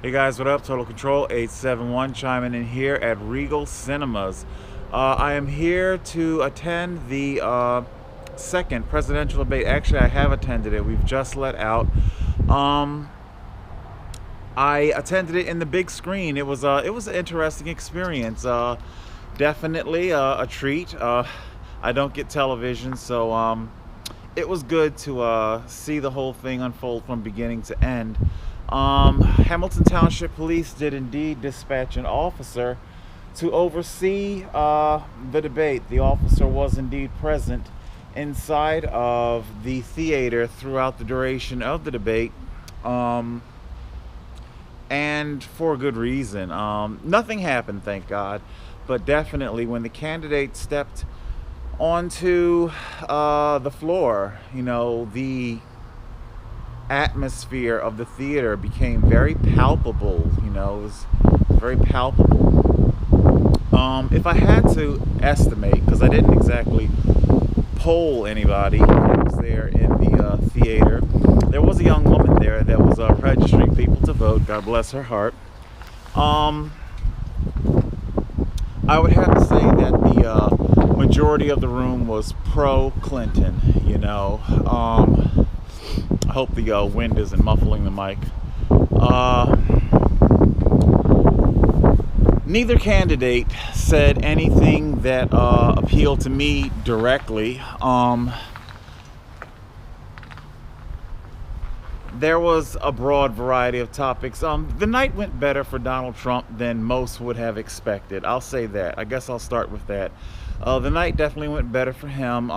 Hey guys, what up? Total Control 871 chiming in here at Regal Cinemas. I am here to attend the second presidential debate. Actually, I have attended it. We've just let out. Um, I attended it in the big screen. It was an interesting experience. Definitely a treat. I don't get television, so it was good to see the whole thing unfold from beginning to end. Hamilton Township Police did indeed dispatch an officer to oversee the debate. The officer was indeed present inside of the theater throughout the duration of the debate, and for a good reason. Nothing happened, thank God, but definitely when the candidate stepped onto the floor, the atmosphere of the theater became very palpable. It was very palpable. If I had to estimate, because I didn't exactly poll anybody who was there in the theater, there was a young woman there that was registering people to vote. God bless her heart. I would have to say that the majority of the room was pro-Clinton. I hope the wind isn't muffling the mic. Neither candidate said anything that appealed to me directly. There was a broad variety of topics. The night went better for Donald Trump than most would have expected. I'll say that. I guess I'll start with that. The night definitely went better for him.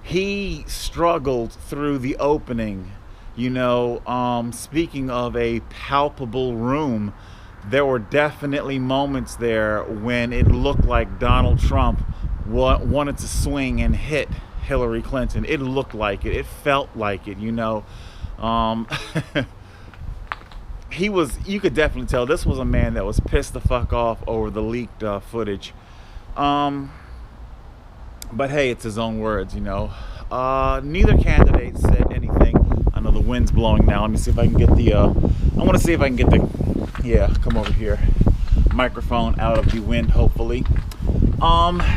He struggled through the opening. Speaking of a palpable room, there were definitely moments there when it looked like Donald Trump wanted to swing and hit Hillary Clinton. It looked like it. It felt like it, you could definitely tell this was a man that was pissed the fuck off over the leaked footage. But hey, it's his own words, Neither candidate said anything. I know the wind's blowing now. Let me see if I can get the, come over here, microphone out of the wind, hopefully.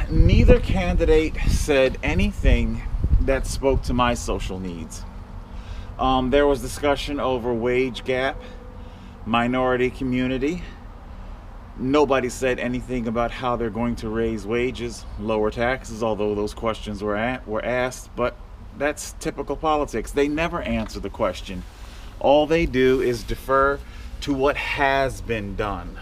Neither candidate said anything that spoke to my social needs. There was discussion over wage gap, minority community. Nobody said anything about how they're going to raise wages, lower taxes, although those questions were asked, but that's typical politics. They never answer the question. All they do is defer to what has been done.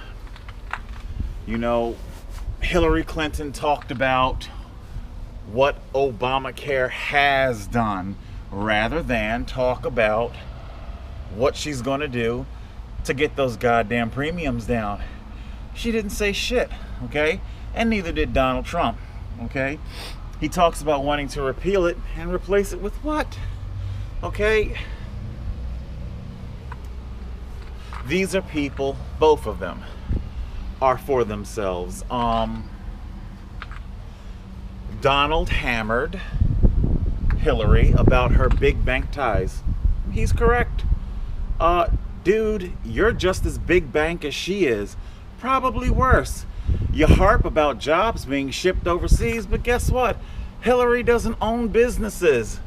Hillary Clinton talked about what Obamacare has done rather than talk about what she's going to do to get those goddamn premiums down. She didn't say shit, okay? And neither did Donald Trump, okay? He talks about wanting to repeal it and replace it with what? Okay? These are people, both of them are for themselves. Donald hammered Hillary about her big bank ties. He's correct. Dude, you're just as big bank as she is. Probably worse. You harp about jobs being shipped overseas, but guess what? Hillary doesn't own businesses,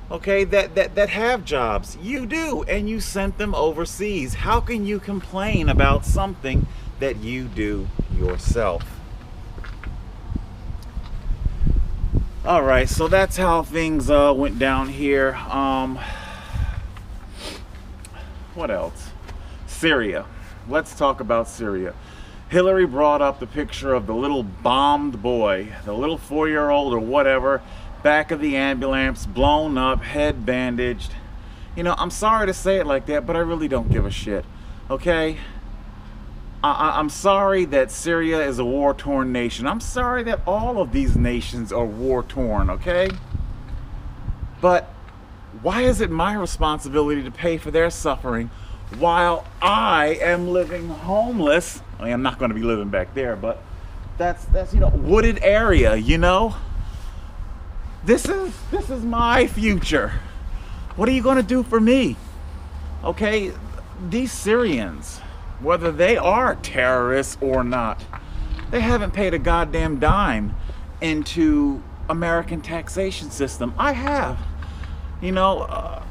okay, that have jobs. You do, and you sent them overseas. How can you complain about something that you do yourself? All right, so that's how things went down here. What else? Syria. Let's talk about Syria. Hillary brought up the picture of the little bombed boy, the little 4-year-old or whatever, back of the ambulance, blown up, head bandaged. I'm sorry to say it like that, but I really don't give a shit, okay? I'm sorry that Syria is a war-torn nation. I'm sorry that all of these nations are war-torn, okay? But why is it my responsibility to pay for their suffering while I am living homeless? I mean, I'm not going to be living back there, but that's wooded area, This is my future. What are you going to do for me? Okay, these Syrians, whether they are terrorists or not, they haven't paid a goddamn dime into American taxation system. I have. You know,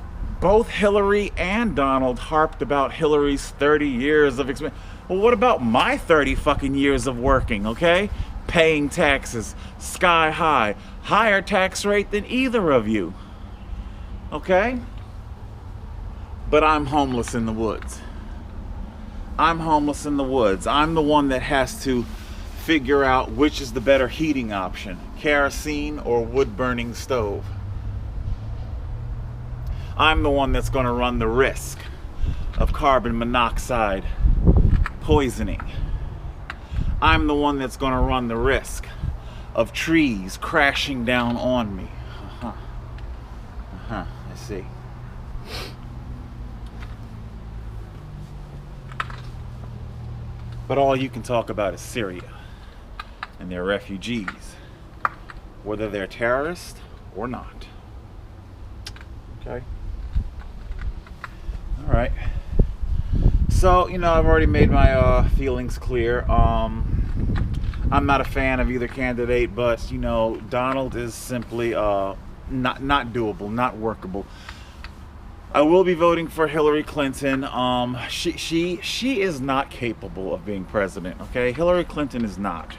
both Hillary and Donald harped about Hillary's 30 years of experience. Well, what about my 30 fucking years of working, okay? Paying taxes, sky high, higher tax rate than either of you, okay? But I'm homeless in the woods. I'm homeless in the woods. I'm the one that has to figure out which is the better heating option, kerosene or wood-burning stove. I'm the one that's going to run the risk of carbon monoxide poisoning. I'm the one that's going to run the risk of trees crashing down on me. I see. But all you can talk about is Syria and their refugees, whether they're terrorists or not. Okay? All right. So, you know, I've already made my feelings clear. I'm not a fan of either candidate, but, you know, Donald is simply not doable, not workable. I will be voting for Hillary Clinton. She is not capable of being president, okay? Hillary Clinton is not.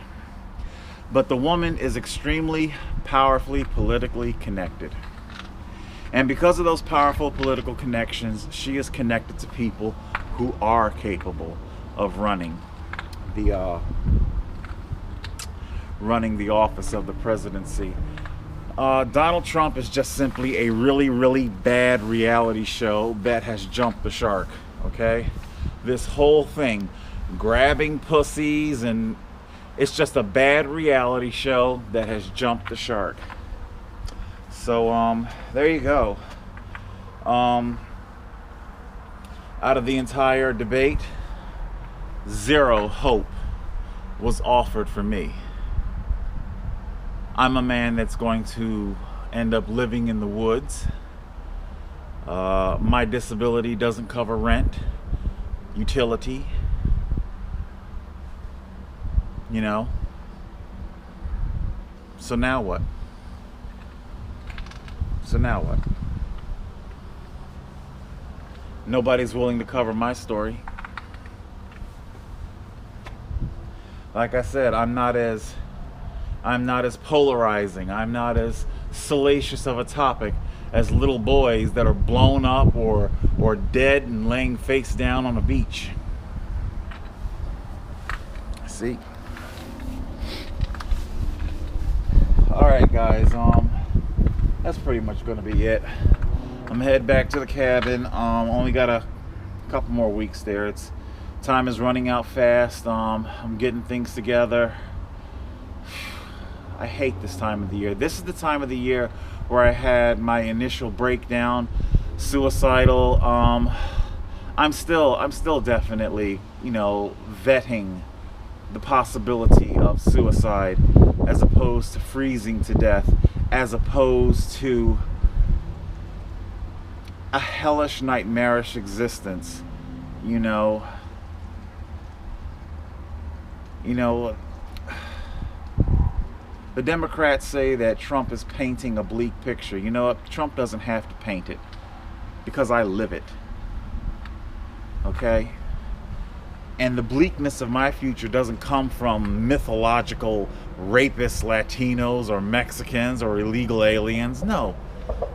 But the woman is extremely powerfully politically connected. And because of those powerful political connections, she is connected to people who are capable of running the office of the presidency. Donald Trump is just simply a really, really bad reality show that has jumped the shark, okay? This whole thing, grabbing pussies, and it's just a bad reality show that has jumped the shark. So, there you go. Out of the entire debate, zero hope was offered for me. I'm a man that's going to end up living in the woods. My disability doesn't cover rent, utility, you know. So now what? Nobody's willing to cover my story. Like I said, I'm not as polarizing. I'm not as salacious of a topic as little boys that are blown up or dead and laying face down on a beach. See? Alright guys, that's pretty much gonna be it. I'm gonna head back to the cabin. Only got a couple more weeks there. Time is running out fast. I'm getting things together. I hate this time of the year. This is the time of the year where I had my initial breakdown, suicidal. I'm still definitely, you know, vetting the possibility of suicide as opposed to freezing to death, as opposed to a hellish, nightmarish existence. You know, the Democrats say that Trump is painting a bleak picture. You know what? Trump doesn't have to paint it, because I live it. Okay? And the bleakness of my future doesn't come from mythological rapist Latinos or Mexicans or illegal aliens. No.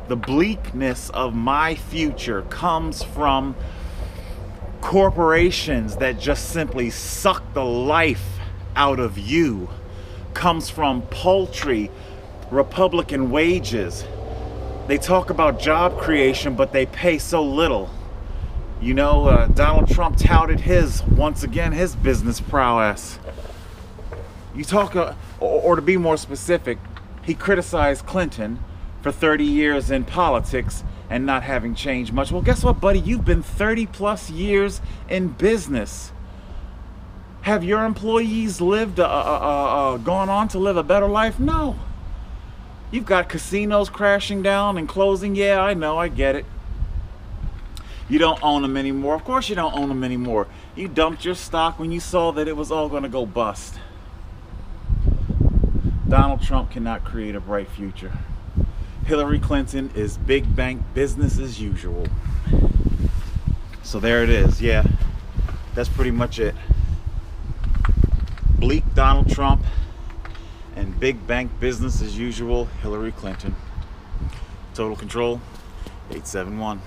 The bleakness of my future comes from corporations that just simply suck the life out of you. Comes from paltry Republican wages. They talk about job creation, but they pay so little. You know, Donald Trump touted once again, his business prowess. You talk, or to be more specific, he criticized Clinton for 30 years in politics and not having changed much. Well, guess what, buddy? You've been 30 plus years in business. Have your employees lived, gone on to live a better life? No. You've got casinos crashing down and closing. Yeah, I know, I get it. You don't own them anymore. Of course you don't own them anymore. You dumped your stock when you saw that it was all going to go bust. Donald Trump cannot create a bright future. Hillary Clinton is big bank business as usual. So there it is. Yeah, that's pretty much it. Bleak Donald Trump and big bank business as usual Hillary Clinton. Total Control 871.